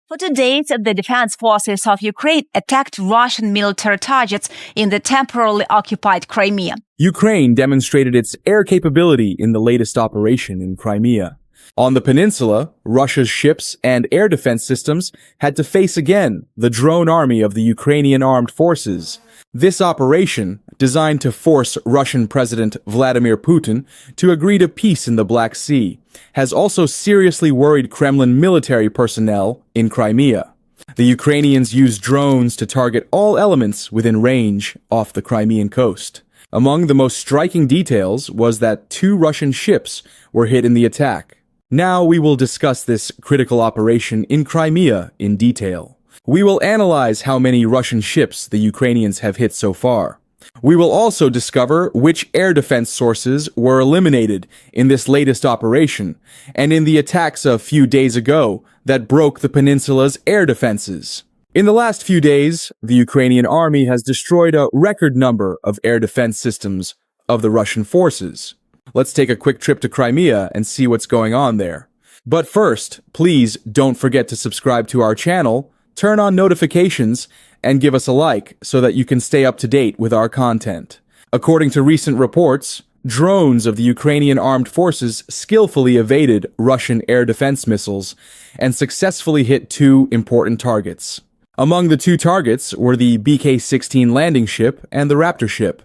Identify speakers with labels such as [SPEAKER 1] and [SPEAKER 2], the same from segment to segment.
[SPEAKER 1] For 2 days, the defense forces of Ukraine attacked Russian military targets in the temporarily occupied Crimea.
[SPEAKER 2] Ukraine demonstrated its air capability in the latest operation in Crimea. On the peninsula, Russia's ships and air defense systems had to face again the drone army of the Ukrainian armed forces. This operation, designed to force Russian President Vladimir Putin to agree to peace in the Black Sea, has also seriously worried Kremlin military personnel in Crimea. The Ukrainians used drones to target all elements within range off the Crimean coast. Among the most striking details was that 2 Russian ships were hit in the attack. Now we will discuss this critical operation in Crimea in detail. We will analyze how many Russian ships the Ukrainians have hit so far. We will also discover which air defense sources were eliminated in this latest operation and in the attacks a few days ago that broke the peninsula's air defenses. In the last few days, the Ukrainian army has destroyed a record number of air defense systems of the Russian forces. Let's take a quick trip to Crimea and see what's going on there. But first, please don't forget to subscribe to our channel, turn on notifications, and give us a like so that you can stay up to date with our content. According to recent reports, drones of the Ukrainian armed forces skillfully evaded Russian air defense missiles and successfully hit 2 important targets. Among the 2 targets were the BK-16 landing ship and the Raptor ship.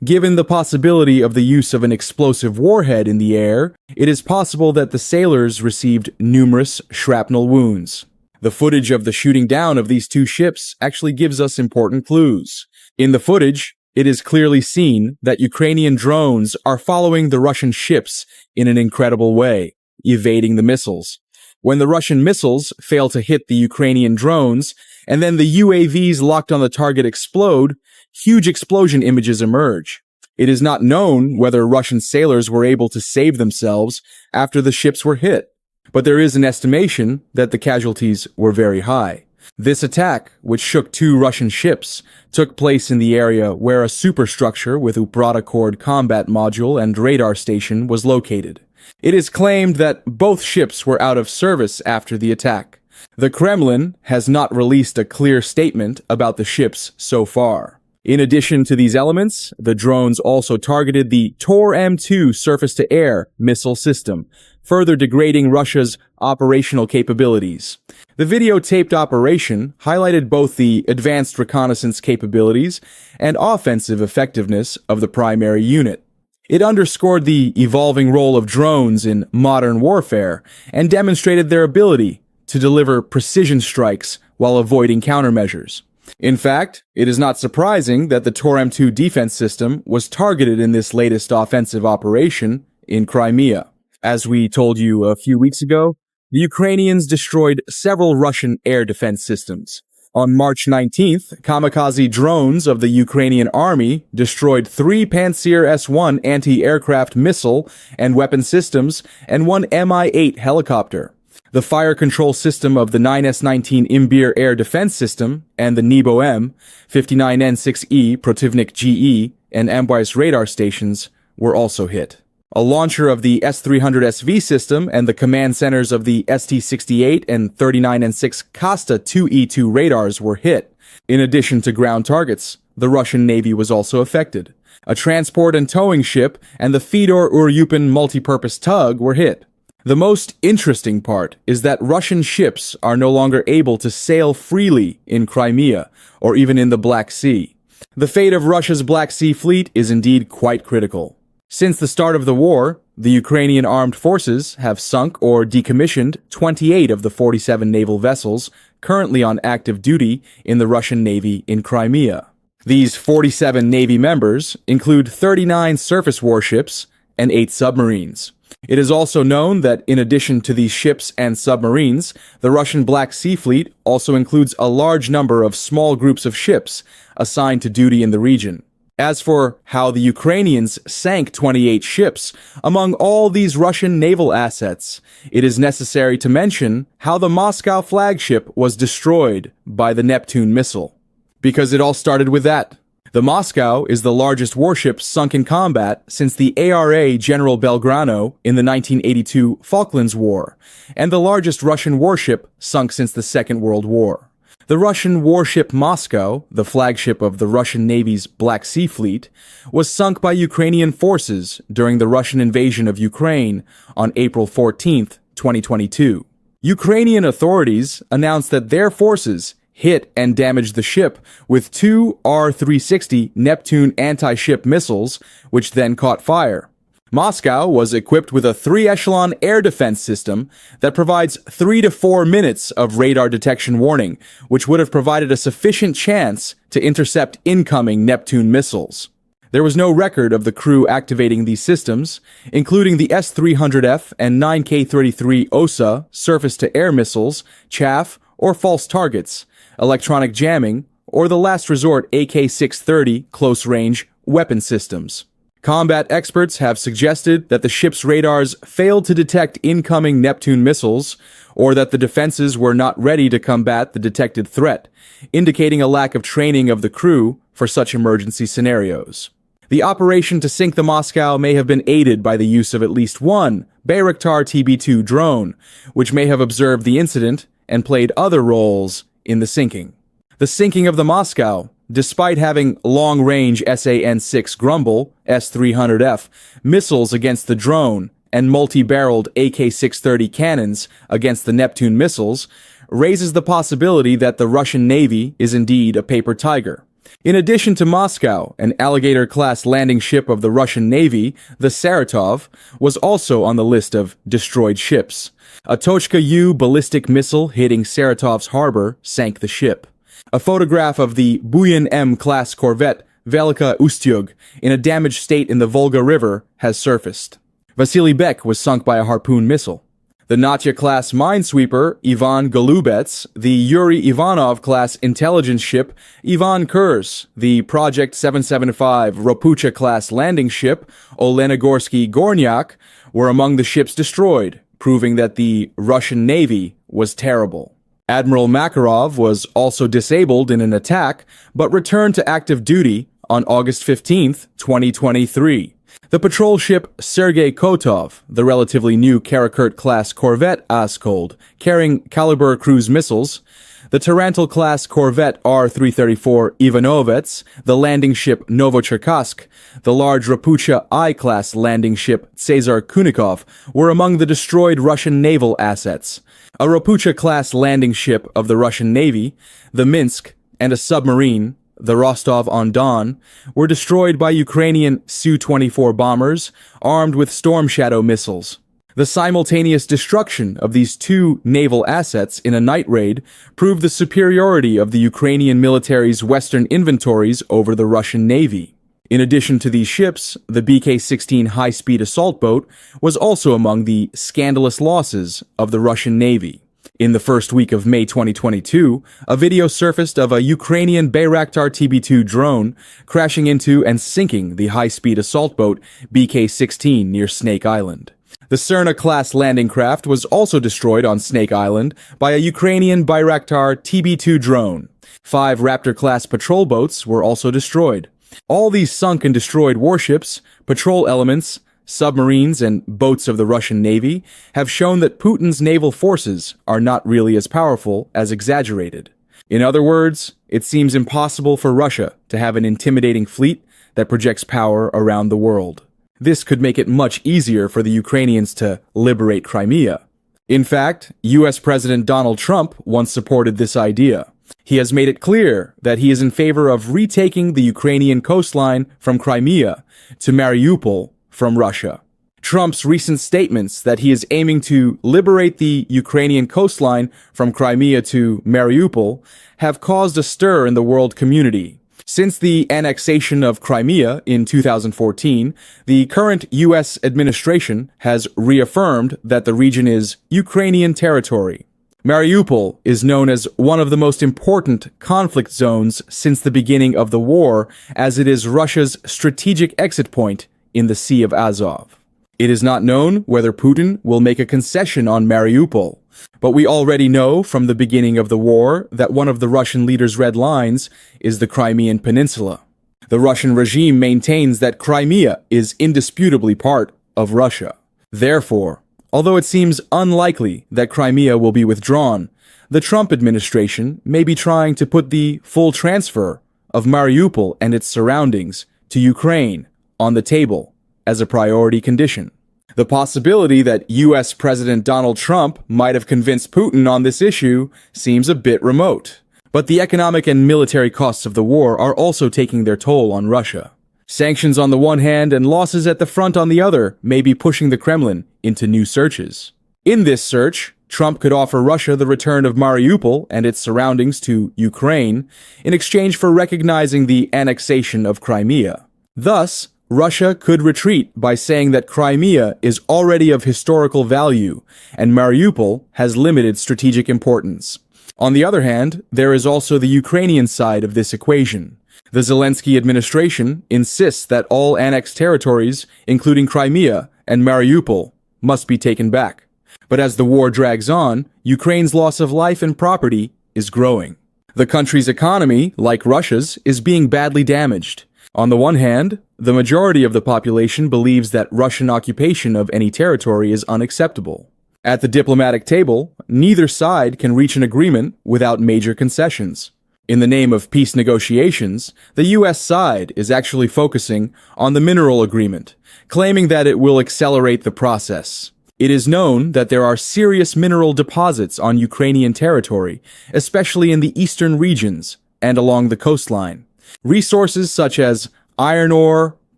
[SPEAKER 2] Given the possibility of the use of an explosive warhead in the air, it is possible that the sailors received numerous shrapnel wounds. The footage of the shooting down of these 2 ships actually gives us important clues. In the footage, it is clearly seen that Ukrainian drones are following the Russian ships in an incredible way, evading the missiles. When the Russian missiles fail to hit the Ukrainian drones, and then the UAVs locked on the target explode, huge explosion images emerge. It is not known whether Russian sailors were able to save themselves after the ships were hit, but there is an estimation that the casualties were very high. This attack, which shook 2 Russian ships, took place in the area where a superstructure with Uprata-Cord combat module and radar station was located. It is claimed that both ships were out of service after the attack. The Kremlin has not released a clear statement about the ships so far. In addition to these elements, the drones also targeted the Tor-M2 surface-to-air missile system, further degrading Russia's operational capabilities. The videotaped operation highlighted both the advanced reconnaissance capabilities and offensive effectiveness of the primary unit. It underscored the evolving role of drones in modern warfare and demonstrated their ability to deliver precision strikes while avoiding countermeasures. In fact, it is not surprising that the Tor-M2 defense system was targeted in this latest offensive operation in Crimea. As we told you a few weeks ago, the Ukrainians destroyed several Russian air defense systems. On March 19th, kamikaze drones of the Ukrainian army destroyed 3 Pantsir S-1 anti-aircraft missile and weapon systems and 1 Mi-8 helicopter. The fire control system of the 9S-19 Imbir air defense system and the Nebo-M, 59N6E Protivnik GE, and Ambwise radar stations were also hit. A launcher of the S-300SV system and the command centers of the ST-68 and 39N6 Kasta 2E2 radars were hit. In addition to ground targets, the Russian Navy was also affected. A transport and towing ship and the Fedor Uryupin multipurpose tug were hit. The most interesting part is that Russian ships are no longer able to sail freely in Crimea or even in the Black Sea. The fate of Russia's Black Sea fleet is indeed quite critical. Since the start of the war, the Ukrainian armed forces have sunk or decommissioned 28 of the 47 naval vessels currently on active duty in the Russian Navy in Crimea. These 47 Navy members include 39 surface warships and 8 submarines. It is also known that in addition to these ships and submarines, the Russian Black Sea Fleet also includes a large number of small groups of ships assigned to duty in the region. As for how the Ukrainians sank 28 ships among all these Russian naval assets, it is necessary to mention how the Moscow flagship was destroyed by the Neptune missile. Because it all started with that. The Moscow is the largest warship sunk in combat since the ARA General Belgrano in the 1982 Falklands War, and the largest Russian warship sunk since the Second World War. The Russian warship Moscow, the flagship of the Russian Navy's Black Sea Fleet, was sunk by Ukrainian forces during the Russian invasion of Ukraine on April 14, 2022. Ukrainian authorities announced that their forces hit and damaged the ship with two R-360 Neptune anti-ship missiles, which then caught fire. Moscow was equipped with a 3-echelon air defense system that provides 3 to 4 minutes of radar detection warning, which would have provided a sufficient chance to intercept incoming Neptune missiles. There was no record of the crew activating these systems, including the S-300F and 9K-33 OSA surface-to-air missiles, chaff, or false targets, electronic jamming, or the last resort AK-630 close-range weapon systems. Combat experts have suggested that the ship's radars failed to detect incoming Neptune missiles, or that the defenses were not ready to combat the detected threat, indicating a lack of training of the crew for such emergency scenarios. The operation to sink the Moscow may have been aided by the use of at least one Bayraktar TB2 drone, which may have observed the incident and played other roles in the sinking. The sinking of the Moscow, despite having long-range SAN-6 Grumble, S-300F, missiles against the drone and multi-barreled AK-630 cannons against the Neptune missiles, raises the possibility that the Russian Navy is indeed a paper tiger. In addition to Moscow, an Alligator-class landing ship of the Russian Navy, the Saratov, was also on the list of destroyed ships. A Tochka-U ballistic missile hitting Saratov's harbor sank the ship. A photograph of the Buyan M-class corvette Velika Ustyug in a damaged state in the Volga River has surfaced. Vasily Bek was sunk by a Harpoon missile. The Natya-class minesweeper Ivan Golubets, the Yuri Ivanov-class intelligence ship Ivan Kurs, the Project 775 Ropucha-class landing ship Olenigorsky Gornyak were among the ships destroyed, proving that the Russian Navy was terrible. Admiral Makarov was also disabled in an attack, but returned to active duty on August 15, 2023. The patrol ship Sergei Kotov, the relatively new Karakurt-class corvette Askold, carrying Kalibr cruise missiles, the Tarantul-class corvette R-334 Ivanovets, the landing ship Novocherkassk, the large Rapucha I-class landing ship Cesar Kunikov were among the destroyed Russian naval assets. A Rapucha-class landing ship of the Russian Navy, the Minsk, and a submarine, the Rostov-on-Don, were destroyed by Ukrainian Su-24 bombers armed with Storm Shadow missiles. The simultaneous destruction of these two naval assets in a night raid proved the superiority of the Ukrainian military's Western inventories over the Russian Navy. In addition to these ships, the BK-16 high-speed assault boat was also among the scandalous losses of the Russian Navy. In the first week of May 2022, a video surfaced of a Ukrainian Bayraktar TB2 drone crashing into and sinking the high-speed assault boat BK-16 near Snake Island. The Cerna-class landing craft was also destroyed on Snake Island by a Ukrainian Bayraktar TB2 drone. 5 Raptor-class patrol boats were also destroyed. All these sunk and destroyed warships, patrol elements, submarines, and boats of the Russian Navy have shown that Putin's naval forces are not really as powerful as exaggerated. In other words, it seems impossible for Russia to have an intimidating fleet that projects power around the world. This could make it much easier for the Ukrainians to liberate Crimea. In fact, US President Donald Trump once supported this idea. He has made it clear that he is in favor of retaking the Ukrainian coastline from Crimea to Mariupol from Russia. Trump's recent statements that he is aiming to liberate the Ukrainian coastline from Crimea to Mariupol have caused a stir in the world community. Since the annexation of Crimea in 2014, the current U.S. administration has reaffirmed that the region is Ukrainian territory. Mariupol is known as one of the most important conflict zones since the beginning of the war, as it is Russia's strategic exit point in the Sea of Azov. It is not known whether Putin will make a concession on Mariupol, but we already know from the beginning of the war that one of the Russian leader's red lines is the Crimean Peninsula. The Russian regime maintains that Crimea is indisputably part of Russia. Therefore, although it seems unlikely that Crimea will be withdrawn, the Trump administration may be trying to put the full transfer of Mariupol and its surroundings to Ukraine on the table as a priority condition. The possibility that U.S. President Donald Trump might have convinced Putin on this issue seems a bit remote. But the economic and military costs of the war are also taking their toll on Russia. Sanctions on the one hand and losses at the front on the other may be pushing the Kremlin into new searches. In this search, Trump could offer Russia the return of Mariupol and its surroundings to Ukraine in exchange for recognizing the annexation of Crimea. Thus, Russia could retreat by saying that Crimea is already of historical value and Mariupol has limited strategic importance. On the other hand, there is also the Ukrainian side of this equation. The Zelensky administration insists that all annexed territories, including Crimea and Mariupol, must be taken back. But as the war drags on, Ukraine's loss of life and property is growing. The country's economy, like Russia's, is being badly damaged. On the one hand, the majority of the population believes that Russian occupation of any territory is unacceptable. At the diplomatic table, neither side can reach an agreement without major concessions. In the name of peace negotiations, the U.S. side is actually focusing on the mineral agreement, claiming that it will accelerate the process. It is known that there are serious mineral deposits on Ukrainian territory, especially in the eastern regions and along the coastline. Resources such as iron ore,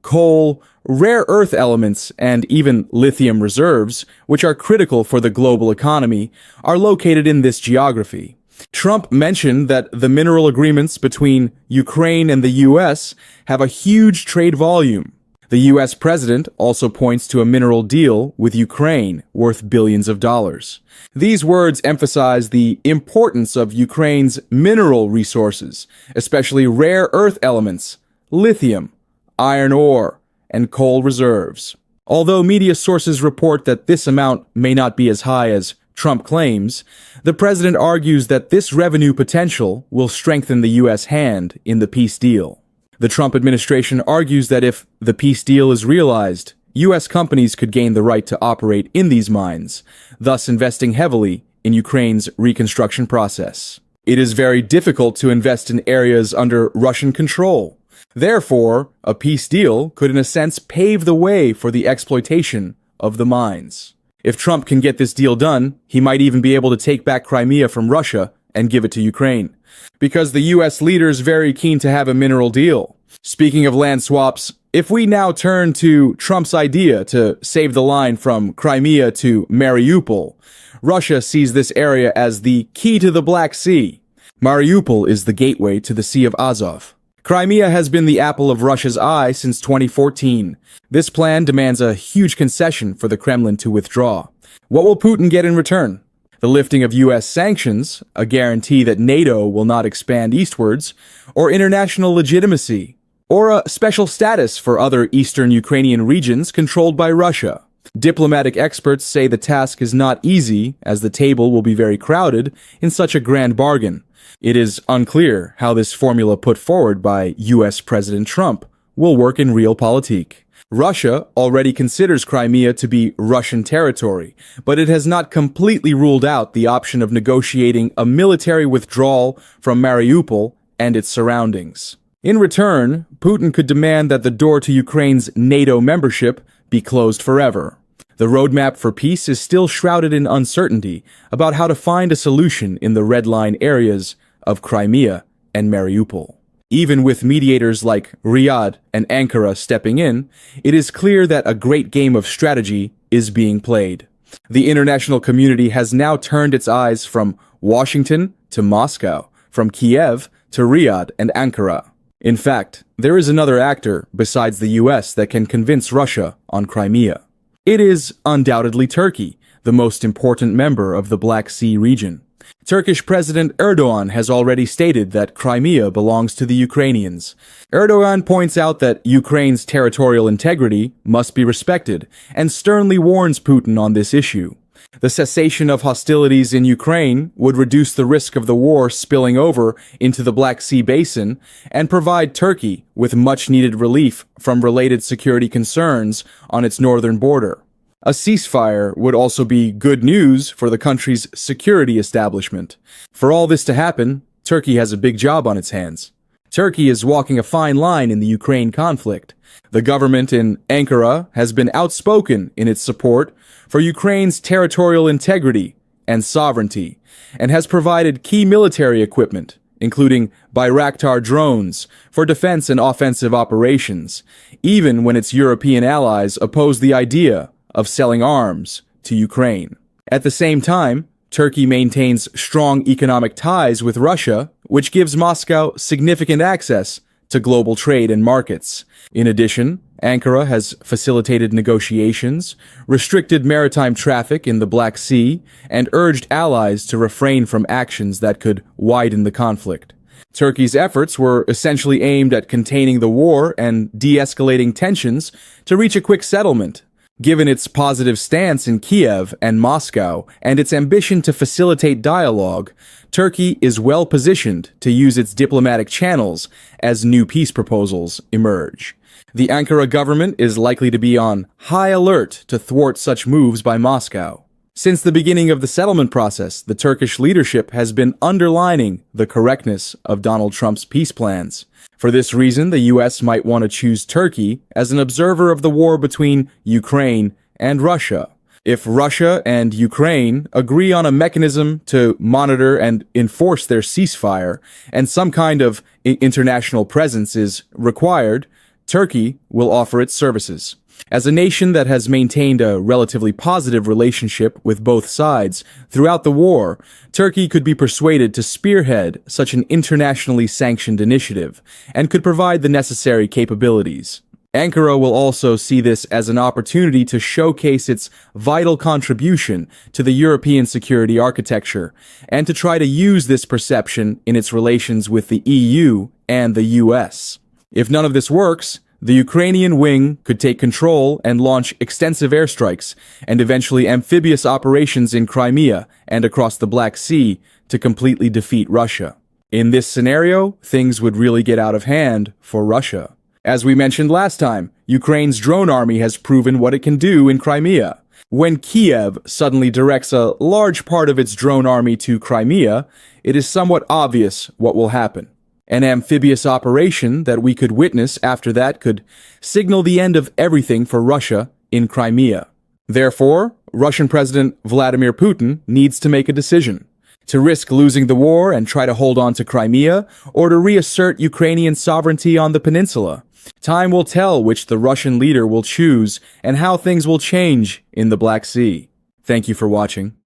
[SPEAKER 2] coal, rare earth elements, and even lithium reserves, which are critical for the global economy, are located in this geography. Trump mentioned that the mineral agreements between Ukraine and the U.S. have a huge trade volume. The U.S. president also points to a mineral deal with Ukraine worth billions of dollars. These words emphasize the importance of Ukraine's mineral resources, especially rare earth elements, lithium, iron ore, and coal reserves. Although media sources report that this amount may not be as high as Trump claims, the president argues that this revenue potential will strengthen the U.S. hand in the peace deal. The Trump administration argues that if the peace deal is realized, U.S. companies could gain the right to operate in these mines, thus investing heavily in Ukraine's reconstruction process. It is very difficult to invest in areas under Russian control. Therefore, a peace deal could in a sense pave the way for the exploitation of the mines. If Trump can get this deal done, he might even be able to take back Crimea from Russia and give it to Ukraine. Because the U.S. leader's very keen to have a mineral deal. Speaking of land swaps, if we now turn to Trump's idea to save the line from Crimea to Mariupol, Russia sees this area as the key to the Black Sea. Mariupol is the gateway to the Sea of Azov. Crimea has been the apple of Russia's eye since 2014. This plan demands a huge concession for the Kremlin to withdraw. What will Putin get in return? The lifting of U.S. sanctions, a guarantee that NATO will not expand eastwards, or international legitimacy, or a special status for other eastern Ukrainian regions controlled by Russia. Diplomatic experts say the task is not easy, as the table will be very crowded in such a grand bargain. It is unclear how this formula put forward by U.S. President Trump will work in realpolitik. Russia already considers Crimea to be Russian territory, but it has not completely ruled out the option of negotiating a military withdrawal from Mariupol and its surroundings. In return, Putin could demand that the door to Ukraine's NATO membership be closed forever. The roadmap for peace is still shrouded in uncertainty about how to find a solution in the red line areas of Crimea and Mariupol. Even with mediators like Riyadh and Ankara stepping in, it is clear that a great game of strategy is being played. The international community has now turned its eyes from Washington to Moscow, from Kiev to Riyadh and Ankara. In fact, there is another actor besides the US that can convince Russia on Crimea. It is undoubtedly Turkey, the most important member of the Black Sea region. Turkish President Erdogan has already stated that Crimea belongs to the Ukrainians. Erdogan points out that Ukraine's territorial integrity must be respected and sternly warns Putin on this issue. The cessation of hostilities in Ukraine would reduce the risk of the war spilling over into the Black Sea basin and provide Turkey with much-needed relief from related security concerns on its northern border. A ceasefire would also be good news for the country's security establishment. For all this to happen, Turkey has a big job on its hands. Turkey is walking a fine line in the Ukraine conflict. The government in Ankara has been outspoken in its support for Ukraine's territorial integrity and sovereignty, and has provided key military equipment, including Bayraktar drones, for defense and offensive operations, even when its European allies oppose the idea of selling arms to Ukraine. At the same time, Turkey maintains strong economic ties with Russia, which gives Moscow significant access to global trade and markets. In addition, Ankara has facilitated negotiations, restricted maritime traffic in the Black Sea, and urged allies to refrain from actions that could widen the conflict. Turkey's efforts were essentially aimed at containing the war and de-escalating tensions to reach a quick settlement. Given its positive stance in Kiev and Moscow and its ambition to facilitate dialogue, Turkey is well positioned to use its diplomatic channels as new peace proposals emerge. The Ankara government is likely to be on high alert to thwart such moves by Moscow. Since the beginning of the settlement process, the Turkish leadership has been underlining the correctness of Donald Trump's peace plans. For this reason, the U.S. might want to choose Turkey as an observer of the war between Ukraine and Russia. If Russia and Ukraine agree on a mechanism to monitor and enforce their ceasefire, and some kind of international presence is required, Turkey will offer its services. As a nation that has maintained a relatively positive relationship with both sides throughout the war, Turkey could be persuaded to spearhead such an internationally sanctioned initiative and could provide the necessary capabilities. Ankara will also see this as an opportunity to showcase its vital contribution to the European security architecture and to try to use this perception in its relations with the EU and the US. If none of this works, the Ukrainian wing could take control and launch extensive airstrikes and eventually amphibious operations in Crimea and across the Black Sea to completely defeat Russia. In this scenario, things would really get out of hand for Russia. As we mentioned last time, Ukraine's drone army has proven what it can do in Crimea. When Kiev suddenly directs a large part of its drone army to Crimea, it is somewhat obvious what will happen. An amphibious operation that we could witness after that could signal the end of everything for Russia in Crimea. Therefore, Russian President Vladimir Putin needs to make a decision: to risk losing the war and try to hold on to Crimea, or to reassert Ukrainian sovereignty on the peninsula. Time will tell which the Russian leader will choose and how things will change in the Black Sea. Thank you for watching.